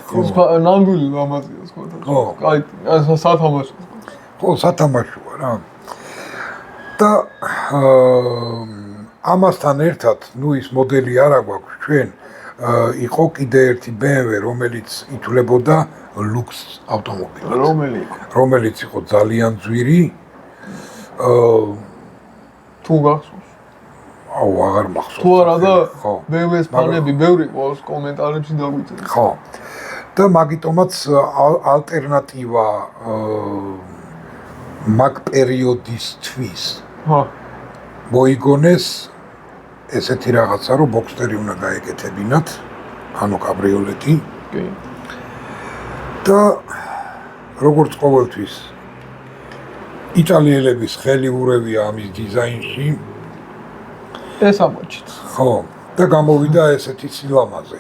ის ნამდვილი ლამაზია სხვა. კაი, სათამაშო. ხო, სათამაშოა რა. და ამასთან ერთად, ნუ ის მოდელი არა გვაქვს ჩვენ, იყო კიდე ერთი BMW, რომელიც ითვლებოდა ლუქს ავტომობილად. რომელიც იყო ძალიან ძვირი. თუ გახსოვს? აუ, აღარ მახსოვს. თუ არა და BMW-ს ფანები ბევრი ყავს კომენტარებში დაგვიწერეთ. ხო. და მაგიტომაც ალტერნატივა მაგ პერიოდისთვის მოიგონეს ესეთი რაღაცა, რომ ბოქსტერი უნდა გაეკეთებინათ, ანუ კაბრიოლეტი. კი. და როგორც ყოველთვის იტალიელების ხელი ურევია ამის დიზაინში. ეს ამოჩით. ხო, და გამოვიდა ესეთი სილამაზე.